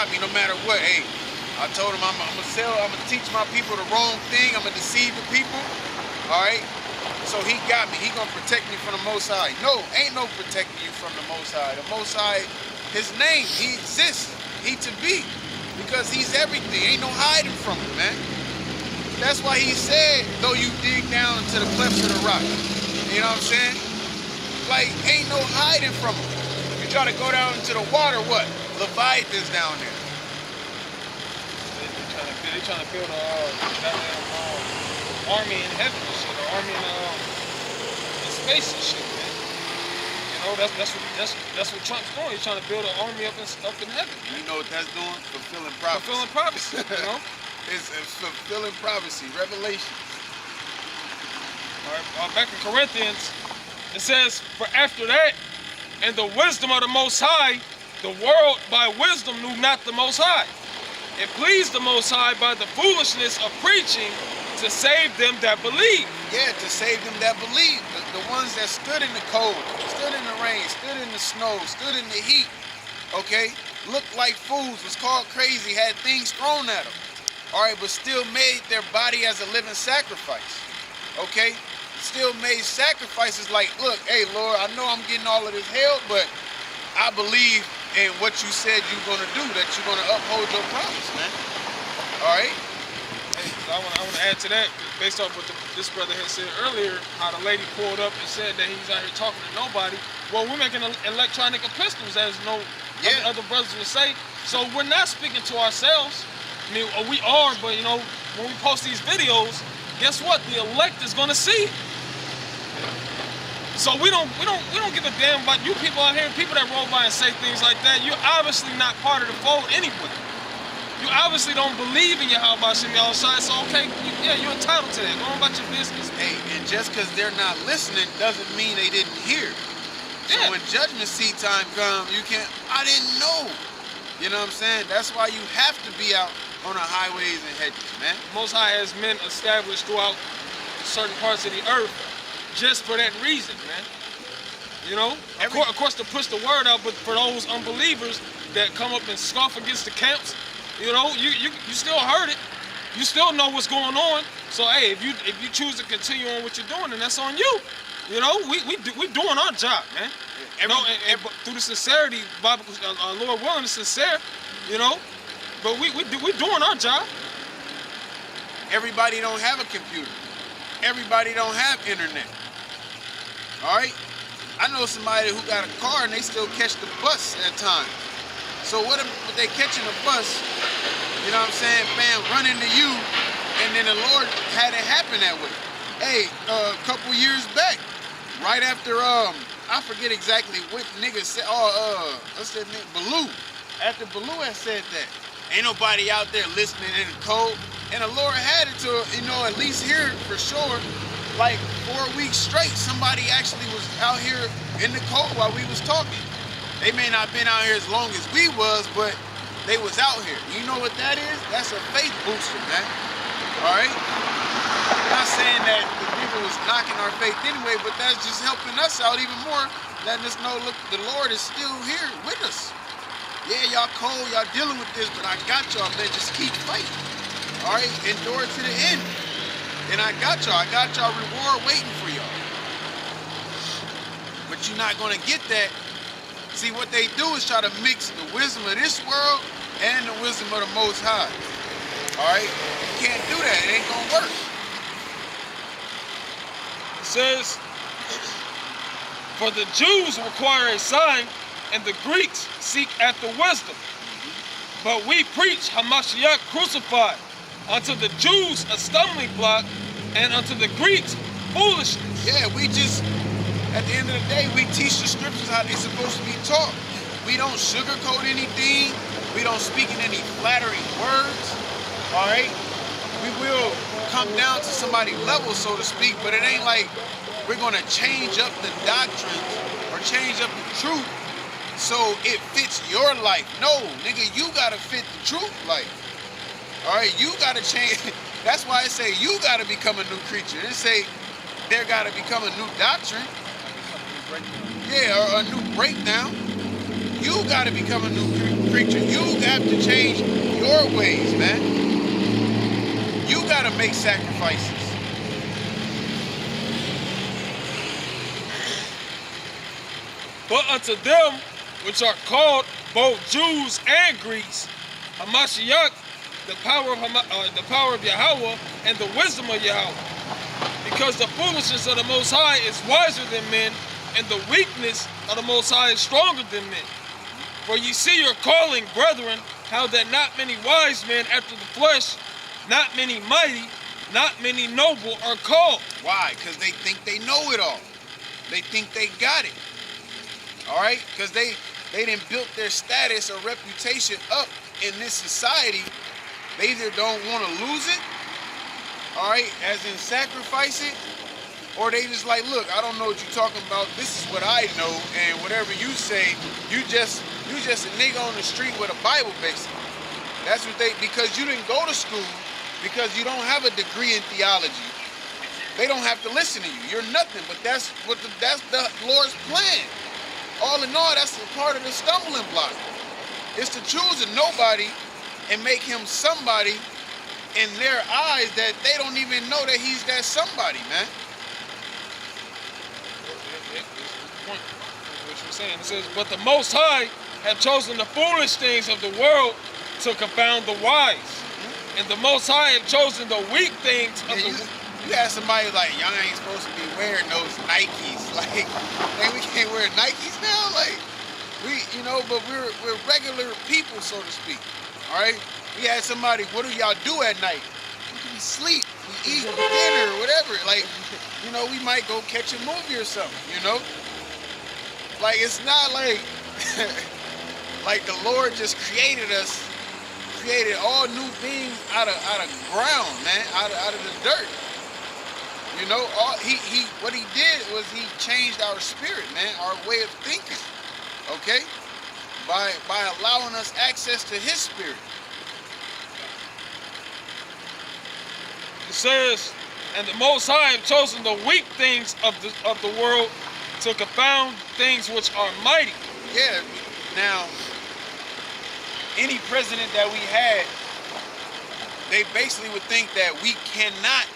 got me no matter what. Hey, I told him I'm gonna teach my people the wrong thing. I'm gonna deceive the people. All right. So he got me. He gonna protect me from the Most High. No, ain't no protecting you from the Most High. The Most High, His name, He exists. He to be, because He's everything. Ain't no hiding from Him, man. That's why He said, though you dig down into the clefts of the rock. You know what I'm saying? Like, ain't no hiding from Him. You try to go down into the water, what? Leviathan's down there. They trying to build a goddamn army in heaven and shit, or army in space and shit, man. You know, that's what Trump's doing. He's trying to build an army up in heaven. Man. You know what that's doing? Fulfilling prophecy. Fulfilling prophecy, you know? It's fulfilling prophecy, Revelation. All right, back in Corinthians, it says, for after that, in the wisdom of the Most High, the world by wisdom knew not the Most High. It pleased the Most High by the foolishness of preaching to save them that believe. Yeah, to save them that believe. The ones that stood in the cold, stood in the rain, stood in the snow, stood in the heat, okay? Looked like fools, was called crazy, had things thrown at them. All right, but still made their body as a living sacrifice, okay? Still made sacrifices like, look, hey, Lord, I know I'm getting all of this hell, but I believe in what you said you're going to do, that you're going to uphold your promise, man. All right? Hey, I want to add to that, based off what this brother had said earlier, how the lady pulled up and said that he's out here talking to nobody. Well, we're making electronic epistles, as no other brothers would say. So we're not speaking to ourselves. I mean, we are, but, you know, when we post these videos, guess what? The elect is going to see. So we don't give a damn about you people out here, people that roll by and say things like that. You're obviously not part of the fold anyway. You obviously don't believe in YAHAWASHI, so okay, you're entitled to that. Go on about your business. Hey, and just because they're not listening doesn't mean they didn't hear. So when judgment seat time comes, you can't, I didn't know. You know what I'm saying? That's why you have to be out on the highways and hedges, man. Most High has men established throughout certain parts of the earth just for that reason, man. You know, of course to push the word out, but for those unbelievers that come up and scoff against the camps, you know, you still heard it. You still know what's going on. So hey, if you choose to continue on what you're doing, then that's on you. You know, we doing our job, man. And through the sincerity, Bible, Lord willing, is sincere. You know, but we doing our job. Everybody don't have a computer. Everybody don't have internet. All right? I know somebody who got a car and they still catch the bus at times. So what if they catching the bus, you know what I'm saying, bam, run into you, and then the Lord had it happen that way. Hey, a couple years back, right after, I forget exactly what nigga said, what's that name, Baloo. After Baloo had said that, ain't nobody out there listening in the cold. And the Lord had it to, you know, at least here for sure, like 4 weeks straight, somebody actually was out here in the cold while we was talking. They may not been out here as long as we was, but they was out here. You know what that is? That's a faith booster, man. All right? I'm not saying that the people was knocking our faith anyway, but that's just helping us out even more, letting us know, look, the Lord is still here with us. Yeah, y'all cold, y'all dealing with this, but I got y'all, man. Just keep fighting. All right, endure to the end. And I got y'all reward waiting for y'all. But you're not gonna get that. See, what they do is try to mix the wisdom of this world and the wisdom of the Most High. All right, you can't do that, it ain't gonna work. It says, for the Jews require a sign and the Greeks seek after wisdom. But we preach Hamashiach crucified, unto the Jews a stumbling block, and unto the Greeks foolishness. Yeah, we just, at the end of the day, we teach the scriptures how they're supposed to be taught. We don't sugarcoat anything. We don't speak in any flattering words. All right? We will come down to somebody's level, so to speak, but it ain't like we're going to change up the doctrine or change up the truth so it fits your life. No, nigga, you got to fit the truth life. All right, you got to change. That's why I say you got to become a new creature. It say there got to become a new doctrine. Yeah, or a new breakdown. You got to become a new creature. You have to change your ways, man. You gotta make sacrifices. But unto them which are called both Jews and Greeks, Hamashiach, the power of Yahawah, and the wisdom of Yahawah. Because the foolishness of the Most High is wiser than men, and the weakness of the Most High is stronger than men. For ye see your calling, brethren, how that not many wise men after the flesh, not many mighty, not many noble are called. Why? Because they think they know it all. They think they got it. All right? Because they didn't build their status or reputation up in this society. They either don't want to lose it, all right, as in sacrifice it, or they just like, look, I don't know what you're talking about. This is what I know, and whatever you say, you just a nigga on the street with a Bible, basically. That's what because you didn't go to school, because you don't have a degree in theology. They don't have to listen to you. You're nothing, but that's the Lord's plan. All in all, that's a part of the stumbling block. It's to choose a nobody and make him somebody in their eyes that they don't even know that he's that somebody, man. What you're saying, it says, but the Most High have chosen the foolish things of the world to confound the wise, and the Most High have chosen the weak things of the. You had somebody like, y'all ain't supposed to be wearing those Nikes, like, hey, we can't wear Nikes now, like, but we're regular people, so to speak. All right. We had somebody, what do y'all do at night? We sleep, we eat dinner, whatever. Like, we might go catch a movie or something, Like, it's not like, like the Lord just created us, created all new things out of ground, man, out of the dirt. What he did was he changed our spirit, man, our way of thinking, okay? By allowing us access to his spirit. It says, and the Most High have chosen the weak things of the world to confound things which are mighty. Yeah. Now, any president that we had, they basically would think that we cannot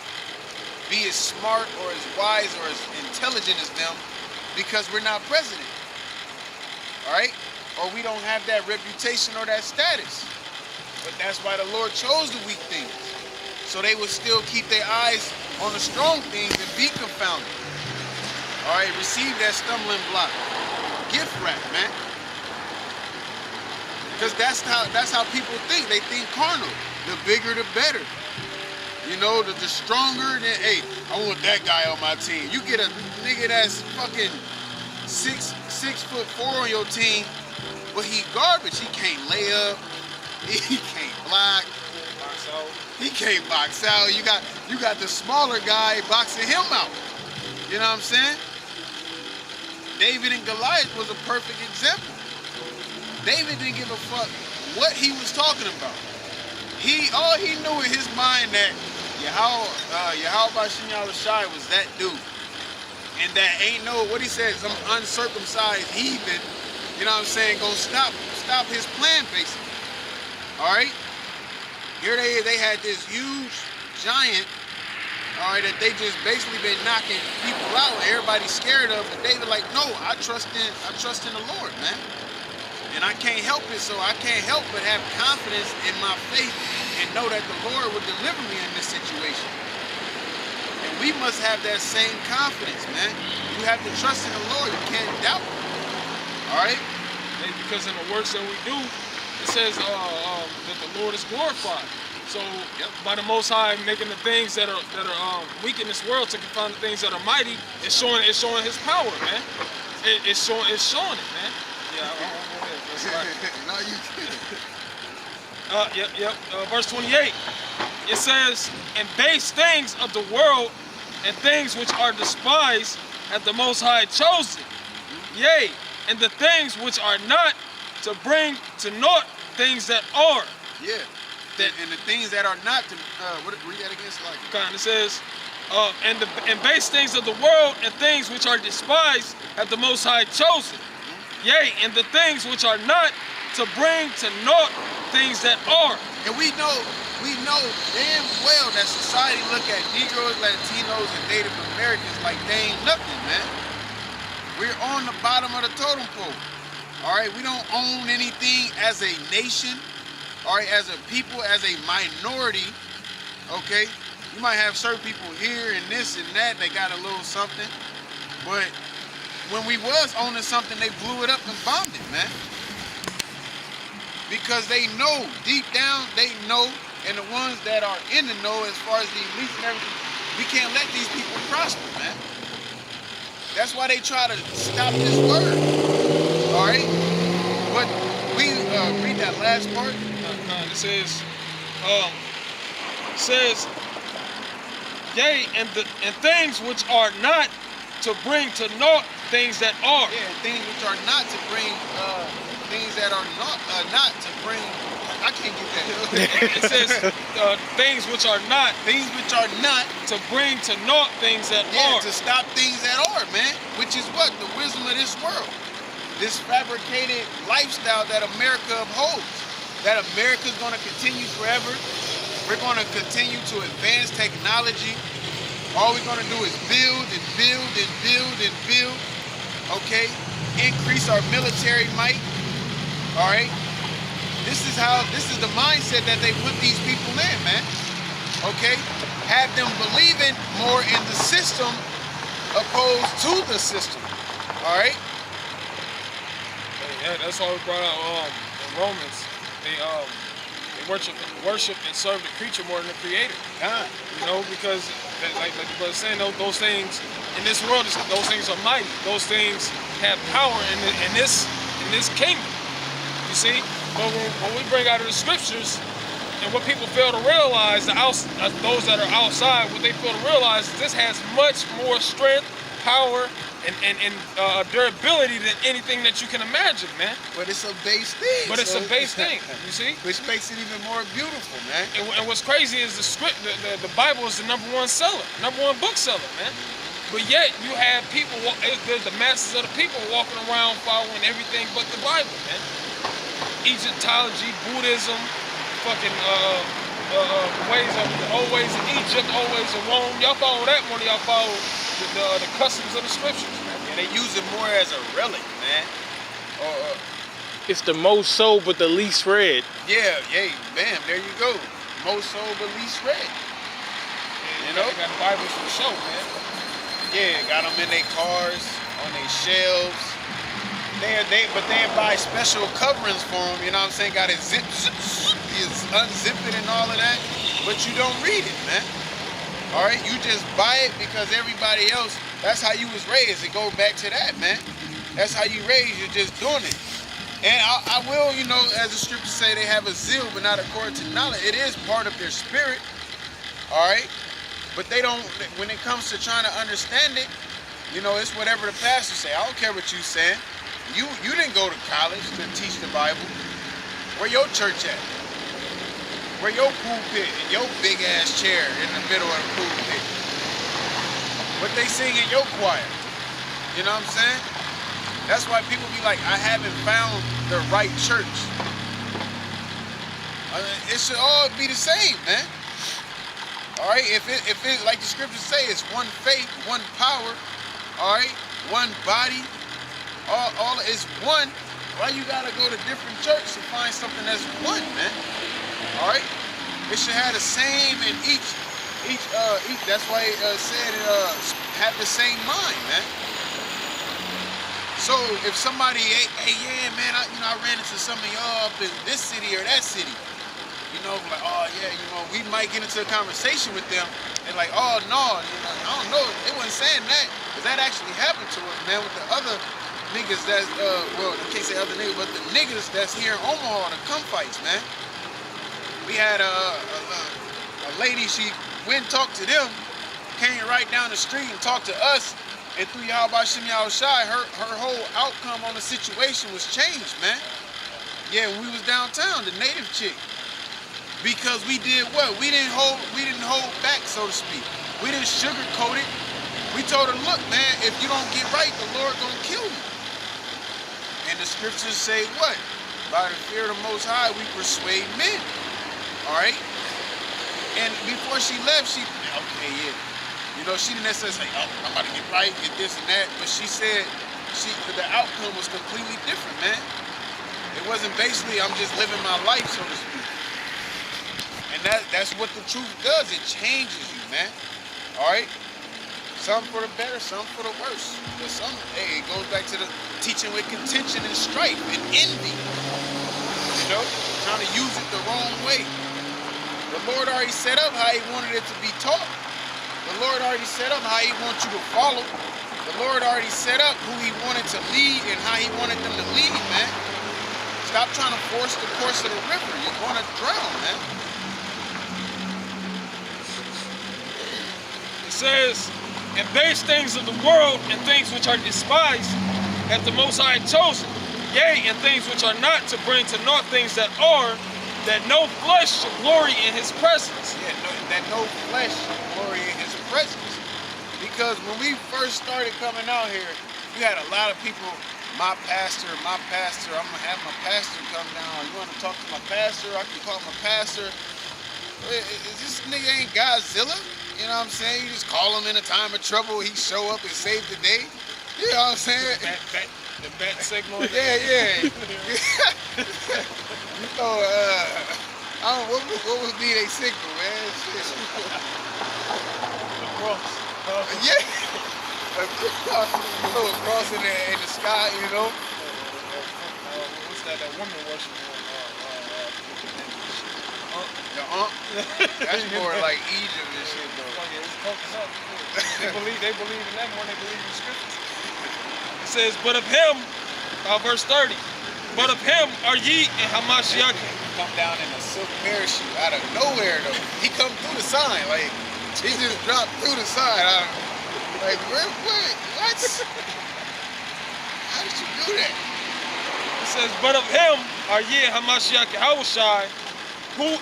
be as smart or as wise or as intelligent as them because we're not president. All right? Or we don't have that reputation or that status. But that's why the Lord chose the weak things. So they would still keep their eyes on the strong things and be confounded. All right, receive that stumbling block. Gift wrap, man. Because that's how people think. They think carnal. The bigger, the better. The stronger. Hey, I want that guy on my team. You get a nigga that's fucking 6'4" on your team, but he garbage. He can't lay up. He can't block. He can't box out. You got the smaller guy boxing him out. You know what I'm saying? David and Goliath was a perfect example. David didn't give a fuck what he was talking about. All he knew in his mind that YAHAWASHI was that dude. And that ain't what he said, some uncircumcised heathen, gonna stop his plan, basically. All right? Here they had this huge giant, all right, that they just basically been knocking people out. Everybody's scared of, but David like, no, I trust in the Lord, man. And I can't help it, so I can't help but have confidence in my faith and know that the Lord will deliver me in this situation. And we must have that same confidence, man. You have to trust in the Lord. You can't doubt. All right? Because in the works that we do, it says that the Lord is glorified. So by the Most High making the things that are weak in this world to confound the things that are mighty, it's showing His power, man. It's showing it, man. Yeah, that's right. No, you can't. Verse 28. It says, "And base things of the world and things which are despised hath the Most High chosen. Yea, and the things which are not, to bring to naught things that are." Yeah. And the things that are not to read that against, like. Kind of says, and base things of the world and things which are despised hath the Most High chosen. Yea, and the things which are not, to bring to naught things that are. And we know damn well that society look at Negroes, Latinos, and Native Americans like they ain't nothing, man. We're on the bottom of the totem pole. All right, we don't own anything as a nation. All right, as a people, as a minority. Okay, you might have certain people here and this and that, and they got a little something. But when we was owning something, they blew it up and bombed it, man. Because they know, deep down, they know, and the ones that are in the know as far as the elites and everything, we can't let these people prosper, man. That's why they try to stop this word, all right? But we read that last part. It says, yea, and things which are not to bring to naught things that are. Yeah, things which are not to bring, things that are not to bring. I can't get that. It says things which are not to bring to naught things that are. To stop things that are, man. Which is what? The wisdom of this world. This fabricated lifestyle that America upholds. That America's going to continue forever. We're going to continue to advance technology. All we're going to do is build and build and build and build. Okay? Increase our military might. All right? This is the mindset that they put these people in, man. Okay? Have them believing more in the system opposed to the system. All right? Yeah, that's why we brought out in Romans. They worship and serve the creature more than the creator. You know, because like the brother saying, those things in this world, those things are mighty. Those things have power in this kingdom. You see, but when we bring out of the scriptures, and what people fail to realize, those that are outside, what they fail to realize is this has much more strength, power, and durability than anything that you can imagine, man. But it's a base thing. But it's a base thing, you see? Which makes it even more beautiful, man. And what's crazy is the Bible is the #1 seller, #1 book seller, man. But yet you have people, there's the masses of the people walking around following everything but the Bible, man. Egyptology, Buddhism, fucking the old ways of Egypt, old ways of Rome. Y'all follow that more than y'all follow the customs of the scriptures, man. And they use it more as a relic, man. It's the most sold but the least read. Yeah, bam, there you go. Most sold but least read. You know? They got Bibles for show, man. Yeah, got them in their cars, on their shelves. But they buy special coverings for them, you know what I'm saying? Got it unzip it and all of that, but you don't read it, man. All right, you just buy it because everybody else, that's how you was raised. It goes back to that, man. That's how you raised, you're just doing it. And I will, you know, as the scriptures say, they have a zeal, but not according to knowledge. It is part of their spirit, all right? But they don't, when it comes to trying to understand it, you know, it's whatever the pastor say. I don't care what you saying. You didn't go to college to teach the Bible. Where your church at? Where your pulpit and your big ass chair in the middle of the pulpit? What they sing in your choir? You know what I'm saying? That's why people be like, I haven't found the right church. It should all be the same, man. All right, if it like the scriptures say, it's one faith, one power. All right, one body. All is one. Why you gotta go to different churches to find something that's one, man? All right, it should have the same in each. That's why it said have the same mind, man. So if somebody, hey, yeah, man, I ran into some of y'all up in this city or that city, you know, like, oh yeah, you know, we might get into a conversation with them, and like, oh no, you know, I don't know, they wasn't saying that, because that actually happened to us, man, with the other niggas that's, well, I can't say other niggas, but the niggas that's here in Omaha, the come fights, man. We had a lady, she went and talked to them, came right down the street and talked to us, and through YAHAWASHI, her whole outcome on the situation was changed, man. Yeah, when we was downtown, the native chick. Because we did what? We didn't hold back, so to speak. We didn't sugarcoat it. We told her, look, man, if you don't get right, the Lord gonna kill you. And the scriptures say what? by the fear of the Most High, we persuade men. All right? And before she left, okay, yeah. You know, she didn't necessarily say, oh, I'm about to get right, get this and that. But she said the outcome was completely different, man. It wasn't basically, I'm just living my life, so to speak. And that's what the truth does. It changes you, man. All right? Some for the better, some for the worse. But some, hey, it goes back to the teaching with contention and strife and envy. You know, trying to use it the wrong way. The Lord already set up how He wanted it to be taught. The Lord already set up how He wants you to follow. The Lord already set up who He wanted to lead and how He wanted them to lead, man. Stop trying to force the course of the river. You're going to drown, man. It says, and base things of the world and things which are despised hath the Most High chosen, yea, and things which are not, to bring to naught things that are, that no flesh should glory in His presence. Yeah, that no flesh should glory in His presence. Because when we first started coming out here, you had a lot of people, my pastor, I'm gonna have my pastor come down. You wanna talk to my pastor? I can call my pastor. This nigga ain't Godzilla. You know what I'm saying? You just call him in a time of trouble, he show up and save the day. You know what I'm saying? The bat signal. Yeah. You know, what would be their signal, man? Shit. The cross. Yeah. A cross in the sky, you know? What's that woman worship? That's more like Egypt and shit, though. Oh, yeah, it's coconut. They believe in that more than they believe in scriptures. It says, but of Him, verse 30, but of Him are ye in Hamashiach. Come down in a silk parachute out of nowhere, though. He come through the sign, like, he just dropped through the sign. Like, what? How did you do that? It says, but of Him are ye in Hamashiach YAHAWASHI, who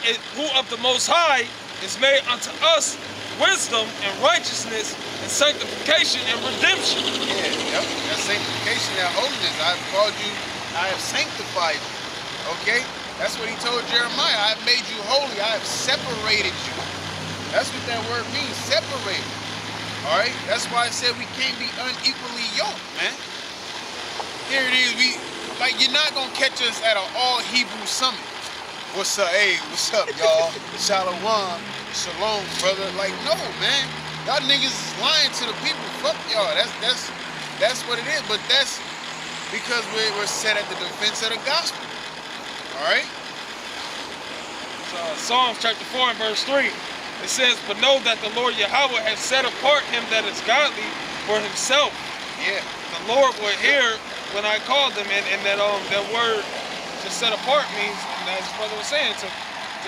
of the Most High is made unto us wisdom and righteousness and sanctification and redemption. Yeah, yep. That sanctification, that holiness. I have called you, I have sanctified you. Okay? That's what He told Jeremiah. I have made you holy. I have separated you. That's what that word means, separated. All right? That's why I said we can't be unequally yoked, man. Here it is. You're not going to catch us at an all-Hebrew summit. What's up? Hey, what's up, y'all? Shalom, shalom, brother. Like, no, man. Y'all niggas is lying to the people. Fuck y'all. That's what it is. But that's because we're set at the defense of the gospel. All right? Psalms chapter 4 and verse 3. It says, but know that the Lord Yahawah has set apart him that is godly for Himself. Yeah. The Lord will hear when I called Him, and that word to set apart means, as His brother was saying, to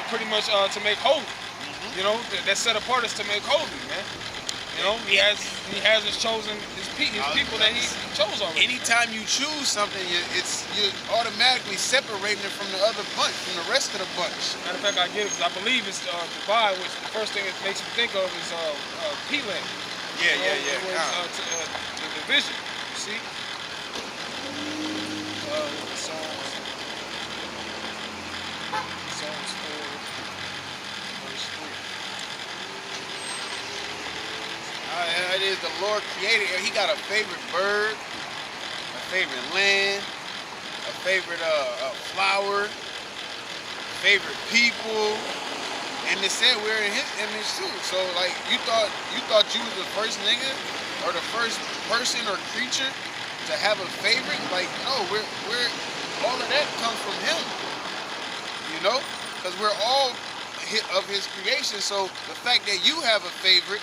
pretty much to make holy. You know, that set apart is to make holy, man. You know, He has chosen His people that He chose already. Anytime you choose something, you're automatically separating it from the other bunch, from the rest of the bunch. Matter of fact, I get it because I believe it's Dubai, which the first thing it makes me think of is P-Land. Yeah. The division, you see? Psalms 4, verse 3. It is the Lord created. He got a favorite bird, a favorite land, a favorite flower, favorite people, and they said we're in His image too. So like you thought you was the first nigga or the first person or creature to have a favorite? Like no, we're all of that comes from Him. You know, because we're all of His creation. So the fact that you have a favorite,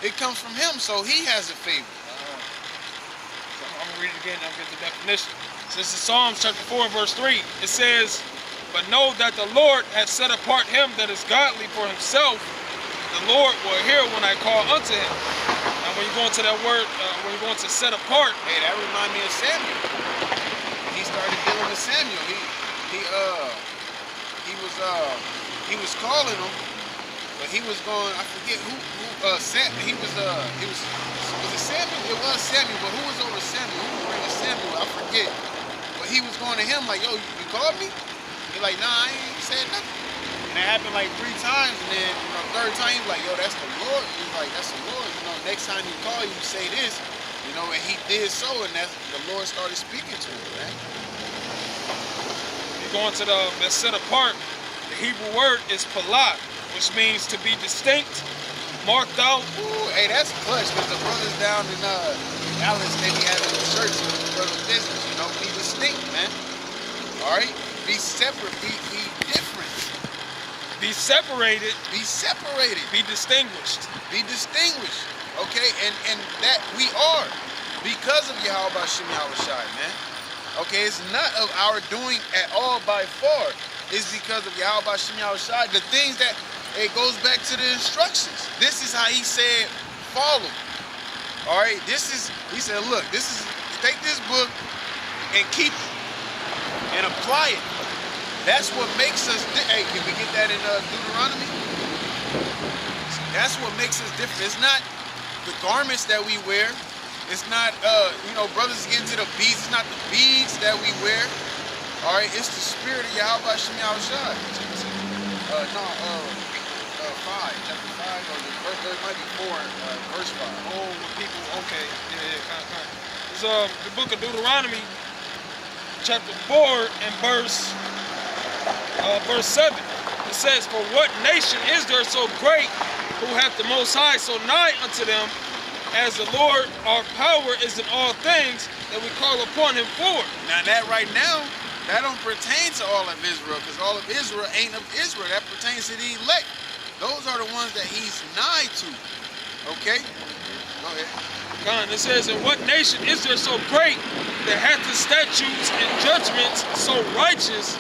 it comes from Him, so He has a favorite. So I'm going to read it again and I'll get the definition. This is Psalms chapter 4, verse 3. It says, but know that the Lord has set apart him that is godly for Himself. The Lord will hear when I call unto Him. Now when you go into that word, when you go into set apart. Hey, that reminds me of Samuel. He started dealing with Samuel. He was calling him, but he was going, I forget who was it Samuel? It was Samuel, but who was over Samuel? Who was bringing Samuel? I forget. But he was going to him like, yo, you called me? He like, nah, I ain't said nothing. And it happened like 3 times, and then, you know, third time he was like, yo, that's the Lord. He's like, that's the Lord. You know, next time he call you, say this. You know, and he did so, and that's the Lord started speaking to him, man. You go into the set apart. The Hebrew word is palat, which means to be distinct, marked out. Ooh, hey, that's clutch, because the brothers down in Dallas, they be having the shirts with the brother business, you know, be distinct, man. All right? Be separate, be different. Be separated. Be separated. Be distinguished. Be distinguished. Okay? And that we are because of YAHAWASHI, man. Okay, it's not of our doing at all by far. It's because of YAHAWASHI. The things that it goes back to the instructions. This is how he said follow. All right, he said, look, take this book and keep it and apply it. That's what makes us, hey, can we get that in Deuteronomy? That's what makes us different. It's not the garments that we wear. It's not, you know, brothers get into the beads. It's not the beads that we wear. All right, it's the spirit of YAHAWASHI. Chapter 5, or the verse, there might be 4, verse 5. Oh, the people, okay, yeah, kind of. It's the book of Deuteronomy, chapter 4 and verse 7. It says, for what nation is there so great who hath the Most High so nigh unto them, as the Lord our power is in all things that we call upon him for? Now that right now, that don't pertain to all of Israel, because all of Israel ain't of Israel. That pertains to the elect. Those are the ones that he's nigh to. Okay? Go ahead. God, it says, and what nation is there so great that hath the statutes and judgments so righteous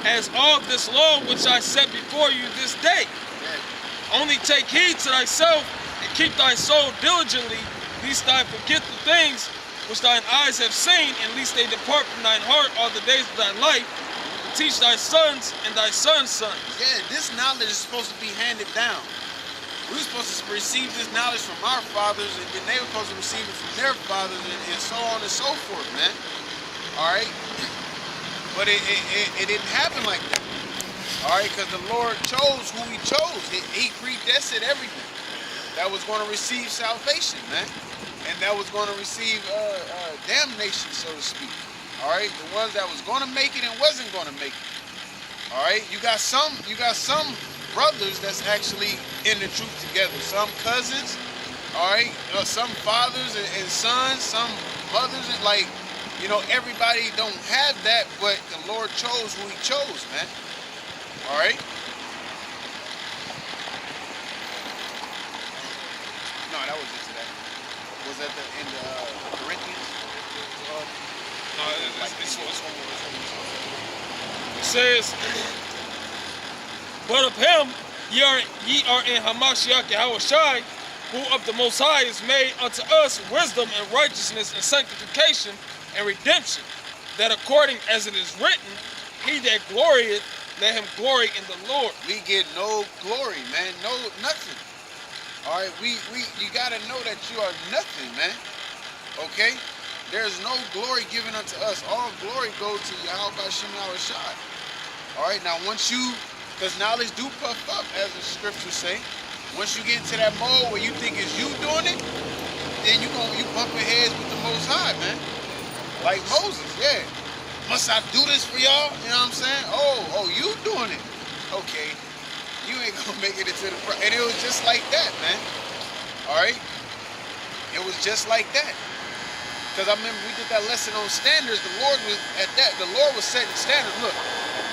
as all this law which I set before you this day? Yeah. Only take heed to thyself and keep thy soul diligently, lest thou forget the things which thine eyes have seen, and lest they depart from thine heart all the days of thy life, to teach thy sons and thy sons' sons. Yeah, this knowledge is supposed to be handed down. We're supposed to receive this knowledge from our fathers, and then they were supposed to receive it from their fathers, and so on and so forth, man. All right? But it didn't happen like that. All right? Because the Lord chose who he chose. He predestined everything that was going to receive salvation, man. And that was going to receive damnation, so to speak. All right? The ones that was going to make it and wasn't going to make it. All right? You got some brothers that's actually in the truth together. Some cousins, all right? Some fathers and sons, some mothers, and like, you know, everybody don't have that, but the Lord chose who he chose, man. All right? No, that was it to that. Was that in the Corinthians? No, this one. It says, but of him ye are in Hamashiach YAHAWASHI, who of the Most High is made unto us wisdom and righteousness and sanctification and redemption, that according as it is written, he that glorieth, let him glory in the Lord. We get no glory, man. No, nothing. All right, you got to know that you are nothing, man. Okay? There's no glory given unto us. All glory goes to YAHAWASHI. All right, now once you, because knowledge do puff up, as the scriptures say. Once you get into that mode where you think it's you doing it, then you bumping heads with the Most High, man. Like Moses, yeah. Must I do this for y'all? You know what I'm saying? Oh, you doing it. Okay. You ain't gonna make it into the and it was just like that, man. All right? It was just like that. Because I remember we did that lesson on standards. The Lord was at that. The Lord was setting standards. Look,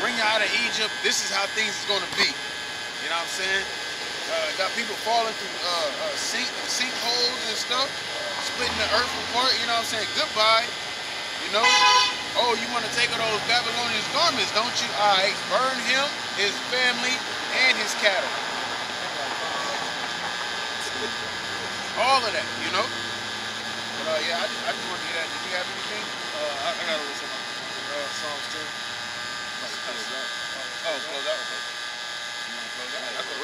bring you out of Egypt. This is how things is gonna be. You know what I'm saying? Got people falling through sinkholes and stuff, splitting the earth apart. You know what I'm saying? Goodbye. You know? Oh, you want to take all those Babylonian garments, don't you? All right, burn him, his family, and his cattle. All of that, you know? But yeah, I just want to do that. Did you have anything? I got to listen to Psalms 10. Oh, close out? Okay. You want to close out? I could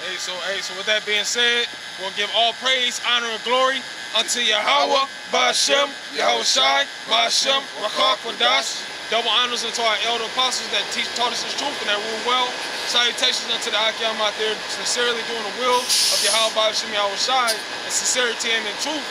Hey, so with that being said, we'll give all praise, honor, and glory unto Yahawah, BAHASHAM, YAHAWASHI, BAHASHAM, RAWCHAA, QADASH. Double honors unto our elder apostles that taught us this truth and that rule well. Salutations unto the Akim out there sincerely doing the will of Yahawah, BAHASHAM, YAHAWASHI, and sincerity and in truth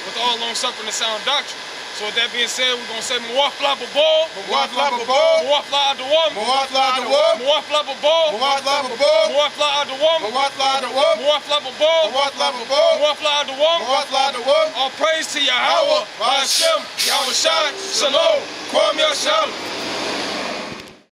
with all long-suffering and sound doctrine. So with that being said, we're going to say Muwafla Babal, Muwafla Babal, Muwafla Adawam, Muwafla Adawam, Muwafla Babal, Muwafla Babal, Muwafla Adawam, Muwafla Adawam, Muwafla Babal, Muwafla Babal, Muwafla Adawam. Muwafla Adawam. All praise to Yahawah, BAHASHAM, YAHAWASHI, Shalom, Kwam Yasham.